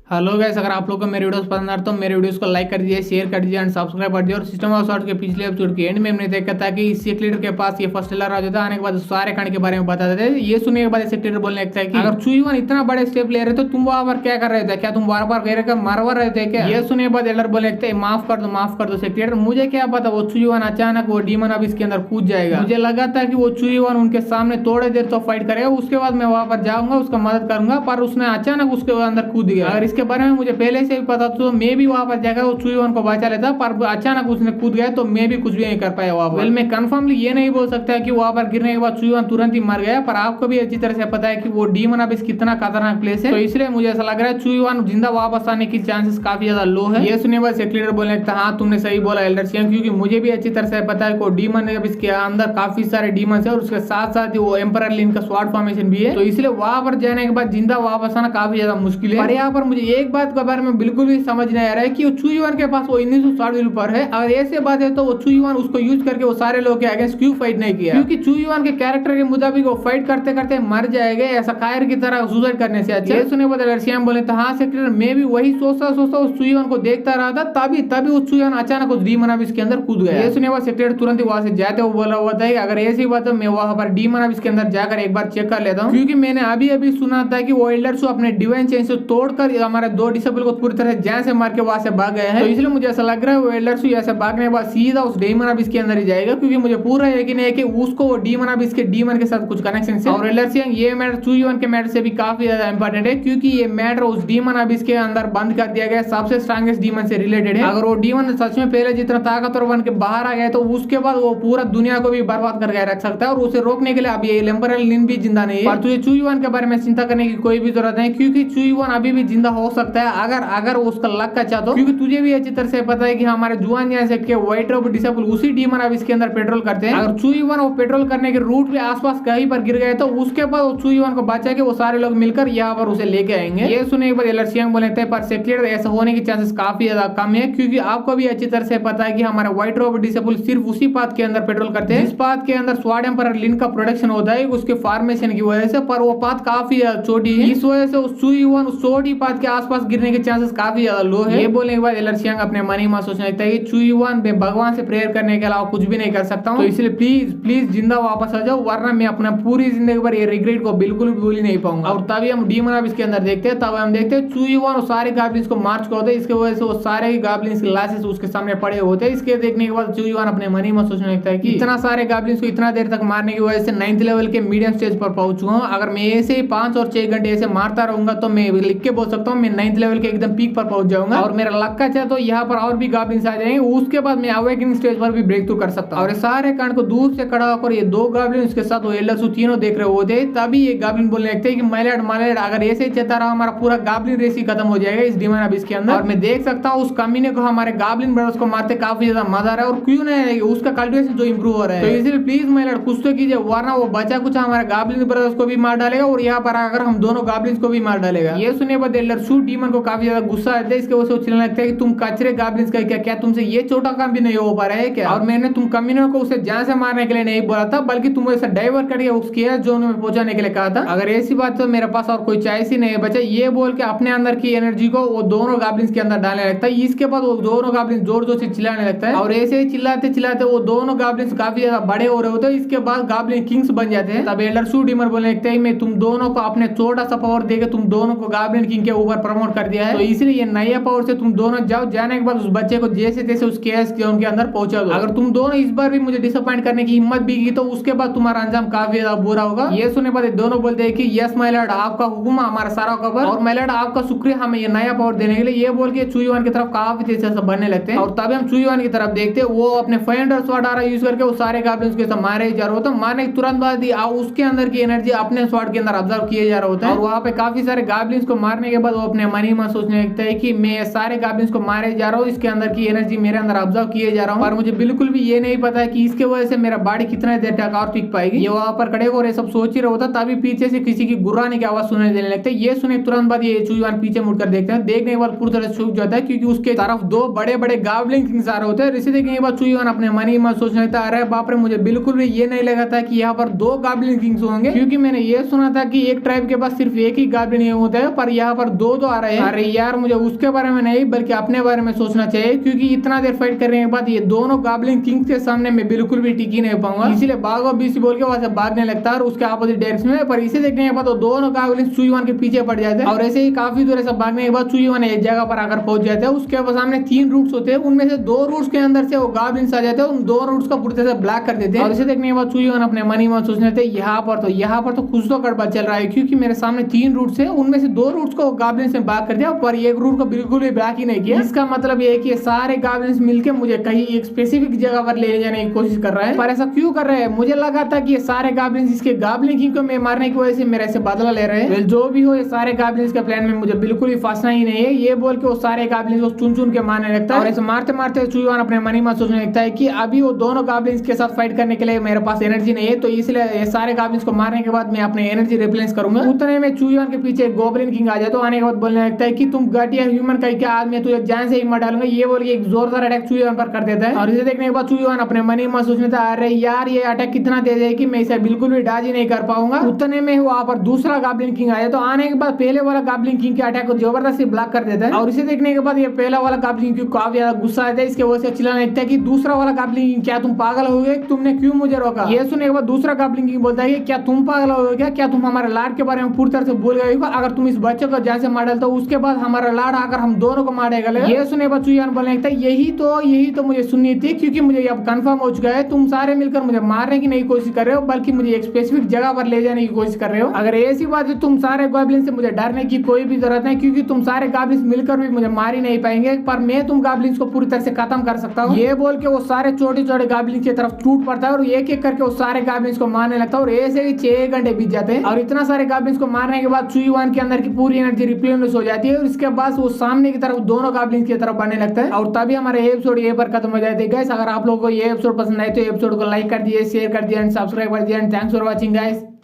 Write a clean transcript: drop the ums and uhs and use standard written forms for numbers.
Hello guys, अगर आप लोग को मेरे वीडियोस पसंद आ तो मेरे वीडियोस को लाइक कर दीजिए, शेयर कर दीजिए एंड सब्सक्राइब कर दीजिए। और सिस्टम ऑफ शॉर्ट के पिछले एपिसोड के एंड में हमने देखा था कि सेक्ट लीडर के पास ये फर्स्ट लीडर आ जाता है। आने के बाद सारे कांड के बारे में बता देते हैं। ये सुनने के बाद सेक्ट लीडर बोलने लगता है कि अगर चुईवन इतना बड़े स्टेप ले रहे तो तुम वहां पर क्या कर रहे थे? क्या तुम बार बार कह रहे मरवा रहे थे क्या? ये सुनने के बाद एल्डर बोलने लगते हैं माफ कर दो सेक्ट लीडर, मुझे क्या पता वो चुईवन अचानक वो डीमन अब इसके अंदर कूद जाएगा। मुझे लगा था कि वो चुईवन उनके सामने थोड़ी देर तो फाइट करेगा, उसके बाद मैं वहां पर जाऊंगा, उसका मदद करूंगा, पर उसने अचानक उसके अंदर कूद गया। अगर इसके बारे में मुझे पहले से भी पता तो मैं भी वहां पर जाकर वो चुईवन को बचा लेता, पर अचानक उसने कूद गया तो मैं भी कुछ भी नहीं कर पाया वहां पर। मैं कंफर्मली ये नहीं बोल सकता कि वहां पर गिरने के बाद चुईवन तुरंत ही मर गया, पर आपको भी अच्छी तरह से पता है कि वो डीमन अबिस कितना खतरनाक प्लेस है, तो इसलिए मुझे ऐसा लग रहा है चुईवन जिंदा वापस आने की चांसेस काफी ज्यादा लो है। ये सुनने बाद सेक्ट लीडर बोलने लगता हाँ तुमने सही बोला एल्डर सिंह, क्योंकि मुझे भी अच्छी तरह से पता है कि डीमन अबिस के अंदर काफी सारे डीमंस है और उसके साथ साथ ही वो एम्परर लिन का स्वॉर्ड फॉर्मेशन भी है, तो इसलिए वहां पर जाने के बाद जिंदा वापस आना काफी ज्यादा मुश्किल है। और यहाँ पर मुझे एक बात के बारे में बिल्कुल भी समझ नहीं आ रहा है कि वो चुईवन के पास वो 1960 पर है। अगर ऐसे बात है तो वो चुईवन उसको यूज करके वो सारे लोग के अगेंस्ट क्यों फाइट नहीं किया? क्योंकि चुईवन के कैरेक्टर के मुताबिक वो फाइट करते करते मर जाएगा, ऐसा कायर की तरह सुसाइड करने से अच्छा। ये सुने बाद श्याम बोले तो हाँ सेक्रेटरी, मैं भी वही सोचता उस चुईवन को देखता रहा था, तभी उस चुईवन अचानक उस डीमन अबिस के अंदर कूद गया। ये सुने बाद सेक्रेटरी तुरंत वहां से जाते हुए बोला हुआ था अगर ऐसी बात है मैं वहां पर डीमन अबिस के अंदर जाकर एक बार चेक कर लेता हूँ, क्योंकि मैंने अभी सुना था कि वो एल्डर्स अपने डिवाइन चेन से तोड़कर हमारे 2 डिसेबल को पूरी तरह जान से मार के वहां से भाग गए हैं, तो इसलिए मुझे ऐसा लग रहा है वो एल्डर्स ऐसे भागने के बाद सीधा उस डीमन अबिस के अंदर ही जाएगा, क्योंकि मुझे पूरा यकीन है कि उसको वो डीमन अबिस के डीमन के साथ कुछ कनेक्शन है। और एल्डर्स ये मैटर चुईवन के मैटर से भी काफी ज्यादा इंपॉर्टेंट है, क्योंकि ये मैटर उस डीमन अबिस के अंदर बंद कर दिया गया, सबसे स्ट्रॉन्गेस्ट डीमन से रिलेटेड है। अगर वो डीमन सच में पहले जितना ताकतवर बन के बाहर आ गया तो उसके बाद वो पूरा दुनिया को भी बर्बाद करके रख सकता है, और उसे रोकने के लिए अभी ये एम्परर लिन भी जिंदा नहीं है। पर तुझे चुईवन के बारे में चिंता करने की कोई भी जरूरत नहीं, क्योंकि चुईवन अभी भी जिंदा हो सकता है अगर उसका लक का चाह तो, क्योंकि तुझे भी अच्छी तरह से पता है कि हमारे जुआन जैसे के व्हाइट रोब डिसेबल उसी डीमन अब इसके अंदर पेट्रोल करते हैं। अगर चुईवन वो पेट्रोल करने के रूट पे आसपास कहीं पर गिर गए तो उसके बाद वो चुईवन को बचा के वो सारे लोग मिलकर यहाँ पर उसे लेके आएंगे। ये सुने के बाद एल्डर सिंह बोले थे पर सेक्रेट ऐसा होने की चांसेस काफी ज्यादा कम है, क्योंकि आपको भी अच्छी तरह से पता है कि हमारे व्हाइट रोब डिसेबल सिर्फ उसी पाथ के अंदर पेट्रोल करते हैं जिस पाथ के अंदर स्वॉर्ड एम्परर लिन का प्रोडक्शन होता है उसके फॉर्मेशन की वजह से, पर वो पाथ काफी छोटी है, इस वजह से उस चुईवन उस छोटी पाथ के आसपास गिरने के चांसेस काफी ज्यादा लो है। ये बोलने के बाद एल्डर सिंह अपने मन ही मन सोचने लगता है कि चुईवन मैं भगवान से प्रेयर करने के अलावा कुछ भी नहीं कर सकता हूँ, तो इसलिए प्लीज जिंदा वापस आ जाओ, वरना मैं अपना पूरी जिंदगी भर ये रिग्रेट को बिल्कुल भी भूल ही नहीं पाऊंगा। और तभी हम डीमन अब इसके अंदर देखते हैं, तब हम देखते हैं चुईवन सारे गॉब्लिन्स को मार चुका होता है, इसके वजह से वो सारे गॉब्लिन्स के लाशेस उसके सामने पड़े होते हैं। इसके देखने के बाद चुईवन अपने मन ही मन सोचने लगता है कि इतना सारे गॉब्लिन्स को इतना देर तक मारने की वजह से 9th लेवल के मीडियम स्टेज पर पहुंच चुका हूँ। अगर मैं ऐसे ही 5 और 6 घंटे ऐसे मारता रहूंगा तो मैं लिख के बोल सकता हूँ मैं 9th लेवल के एकदम पीक पर पहुंच जाऊंगा, और मेरा लक का चाहे तो यहाँ पर और भी गॉब्लिन्स आ जाएंगे, उसके बाद मैं अवेकनिंग स्टेज पर भी ब्रेक थ्रू कर सकता हूँ। और सारे कांड को दूर से खड़ा होकर ये 2 गॉब्लिन्स के साथ वो एल्डर्स तीनों देख रहे होते हैं, तभी ये गॉब्लिन बोलने लगते हैं कि माय लॉर्ड अगर ऐसे ही चलता रहा हमारा पूरा गॉब्लिन रेस ही खत्म हो जाएगा इस डीमन अबिस के अंदर। और मैं देख सकता हूँ उस कमीने को हमारे गॉब्लिन ब्रदर्स को मारते काफी ज्यादा मजा आ रहा है, और क्यों नहीं उसका कल्टिवेशन जो इंप्रूव हो रहा है, तो इसलिए प्लीज माय लॉर्ड कुछ तो कीजिए, वरना वो बचा कुछ हमारे गॉब्लिन ब्रदर्स को भी मार डालेगा और यहाँ पर आकर हम दोनों गॉब्लिन्स को भी मार डालेगा। ये सुनने बाद एल्डर शू डीमन को काफी ज्यादा गुस्सा आता है, इसके वजह से वो चिल्लाने लगता है कि तुम कचरे गॉब्लिन्स का क्या तुमसे ये छोटा काम भी नहीं हो पा रहा है क्या? और मैंने तुम कमीनों को उसे जान से मारने के लिए नहीं बोला था, बल्कि तुम ऐसा डाइवर्ट करके उसके जोन में पहुंचाने के लिए कहा था। अगर ऐसी बात तो मेरे पास और कोई चॉइस ही नहीं बचा, ये बोल के अपने अंदर की एनर्जी को वो दोनों गॉब्लिन्स के अंदर डालने लगता है। इसके बाद वो दोनों गॉब्लिन्स जोर जोर से चिल्लाने लगता है, और ऐसे ही चिल्लाते चिल्लाते वो दोनों गॉब्लिन्स काफी ज्यादा बड़े हो रहे होते हैं। इसके बाद गॉब्लिन किंग्स बन जाते हैं। तब एल्डर शू डीमन बोलने लगते हैं मैं तुम दोनों को अपने छोटा सा पावर देके तुम दोनों को गॉब्लिन किंग के ऊपर प्रमोट कर दिया है, तो इसलिए ये नया पावर से तुम दोनों जाओ, जाने के बाद उस बच्चे को जैसे तैसे उस केस जोन के अंदर पहुंचा दो। अगर तुम दोनों इस बार भी मुझे डिसअपॉइंट करने की हिम्मत भी की तो उसके बाद तुम्हारा अंजाम काफी ज्यादा बुरा होगा। ये सुनने बाद दोनों बोलते हैं कि यस माय लॉर्ड आपका हुक्म हमारा सारा कवर, और माय लॉर्ड आपका शुक्रिया हमें ये नया पावर देने के लिए। ये बोल के चुईवन की तरफ काफी तेजी से बढ़ने लगते हैं, और तभी हम चुईवन की तरफ देखते हैं वो अपने 500 स्वॉर्ड आरा यूज करके वो सारे गॉब्लिन्स के साथ मारे जा रहे होते हैं। मारने के तुरंत बाद ही उसके अंदर की एनर्जी अपने स्वॉर्ड के अंदर ऑब्जर्व किए जा रहे होते हैं, और वहां पे काफी सारे गॉब्लिन्स को मारने के बाद वो अपने मन ही मन सोचने लगता है कि मैं सारे गॉब्लिन्स को मारे जा रहा हूँ, इसके अंदर की एनर्जी मेरे अंदर ऑब्जर्व किए जा रहा हूँ, पर मुझे बिल्कुल भी ये नहीं पता है कि इसके वजह से मेरा बॉडी कितना देर तक और टिक पाएगी। ये वहां पर खड़े और ये सब सोच ही रहा होता, तभी पीछे से किसी की गुर्राने की आवाज सुनने देने लगते हैं। ये सुने तुरंत बाद ये चुईवन पीछे मुड़कर देखते हैं, देखने के बाद पूरी तरह सूख जाता है, क्योंकि उसके तरफ 2 बड़े बड़े गॉब्लिन किंग्स आ रहे होते हैं। इसे देखने के बाद चुईवन अपने मन ही मन सोचने लगता है अरे बाप रे, मुझे बिल्कुल भी ये नहीं लगा था कि यहाँ पर 2 गॉब्लिन किंग्स होंगे, क्योंकि मैंने ये सुना था कि एक ट्राइब के पास सिर्फ एक ही गॉब्लिन होता है, पर यहाँ पर 2 दो तो आ रहे हैं। अरे यार मुझे उसके बारे में नहीं बल्कि अपने बारे में सोचना चाहिए, क्योंकि इतना देर फाइट करने के बाद ये दोनों गॉब्लिन किंग्स के सामने मैं बिल्कुल भी टिकी नहीं पाऊंगा, इसलिए भागो बीसी बोल के वहां से भागने लगता है और उसके अपोजिट डायरेक्शन में। पर इसे देखने के बाद वो दोनों गॉब्लिन सुईवान के पीछे पड़ जाते हैं और ऐसे ही काफी दूर ऐसा भागने के बाद सुईवान एक जगह पर आकर पहुंच जाते हैं। उसके सामने 3 रूट्स होते हैं, उनमें से 2 रूट्स के अंदर से वो गॉब्लिन्स आ जाते हैं, उन 2 रूट्स को पूरी तरह से ब्लॉक कर देते हैं। और इसे देखने के बाद सुईवान अपने मन ही मन सोचने लगते हैं यहाँ पर तो कुछ तो गड़बड़ चल रहा है, क्योंकि मेरे सामने 3 रूट्स है, उनमें से 2 रूट्स को गॉब्लिन्स ने ब्लॉक कर दिया पर एक रूट को बिल्कुल भी ब्लॉक ही नहीं किया। इसका मतलब ये है कि सारे गॉब्लिन्स मिलकर मुझे कहीं एक स्पेसिफिक जगह पर ले जाने की कोशिश कर रहे हैं। पर ऐसा क्यों कर रहे हैं? मुझे लगा था कि ये सारे गॉब्लिन्स इसके गॉब्लिन किंग को मैं मारने की वजह से मेरे से बदला ले रहे हैं। जो भी हो ये सारे गॉब्लिन्स के प्लान में मुझे बिल्कुल भी फंसना ही नहीं है, ये बोल के वो सारे गॉब्लिन्स को चुन चुन के मारने लगता है। और ऐसे मारते मारते सुईवान अपने मन ही मन सोचने लगता है कि अभी वो दोनों गॉब्लिन्स के साथ फाइट करने के लिए मेरे पास एनर्जी नहीं है, तो इसलिए ये सारे गॉब्लिन्स को मारने के बाद मैं अपने एनर्जी रिप्लेस करूंगा। उतने में सुईवान के पीछे एक गॉब्लिन किंग आ जाए तो आने के बाद बोलने लगता है कि तुम घटिया ह्यूमन का क्या आदमी है, तुझे जान से ही मार डालूंगा, ये बोल के एक जोरदार अटैक सुईवान पर कर देता है। और इसे देखने के बाद सुईवान अपने मन ही मन सोचने था अरे यार ये अटैक कितना तेज है कि मैं इसे बिल्कुल भी डॉज ही नहीं कर पाऊंगा। उतने में वहां पर दूसरा गॉब्लिन किंग आया तो आने के बाद पहले वाला गॉब्लिन किंग के अटैक को जबरदस्ती ब्लॉक कर देता है। और इसे देखने के बाद ये पहला वाला गॉब्लिन किंग काफी ज्यादा गुस्सा आता है, इसके वजह से चिल्लाने लगता है कि दूसरा वाला गॉब्लिन किंग क्या तुम पागल हो गए, तुमने क्यों मुझे रोका? ये सुनने के बाद दूसरा गॉब्लिन किंग बोलता है कि क्या तुम पागल हो गए क्या तुम हमारे लाड के बारे में पूरी तरह से भूल गए हो? अगर तुम इस बच्चे को जान से मार डालते हो उसके बाद हमारा लाड आकर हम दोनों को मार देगा। ये सुनने के बाद सुईवान बोलने लगता है यही तो मुझे सुननी थी, क्योंकि मुझे अब कंफर्म हो चुका है तुम सारे मिलकर मुझे मारने की नहीं कोशिश कर रहे हो बल्कि मुझे एक स्पेसिफिक जगह पर ले जाने की कोशिश कर रहे हो। अगर ऐसी बात है तुम सारे गॉब्लिन से मुझे डरने की कोई भी जरूरत नहीं, क्योंकि तुम सारे गॉब्लिन्स मिलकर भी मुझे मार ही नहीं पाएंगे, पर मैं तुम गॉब्लिन्स को पूरी तरह से खत्म कर सकता हूँ। ये बोल के वो सारे छोटे छोटे गॉब्लिन्स की तरफ टूट पड़ता है और एक एक करके वो सारे गॉब्लिन्स को मारने लगता है। और ऐसे ही 6 घंटे बीत जाते हैं और इतना सारे गॉब्लिन्स को मारने के बाद सुईवान के अंदर की पूरी एनर्जी रिप्लेनिश हो जाती है और इसके बाद वो सामने की तरफ दोनों गॉब्लिन्स की तरफ बढ़ने लगता है। और तभी हमारे एपिसोड ये पर खत्म हो जाते हैं गाइस। अगर आप लोगों को ये एपिसोड पसंद आए तो एपिसोड को लाइक कर दिए, शेयर कर दिए एंड सब्सक्राइब कर दिए and thanks for watching guys.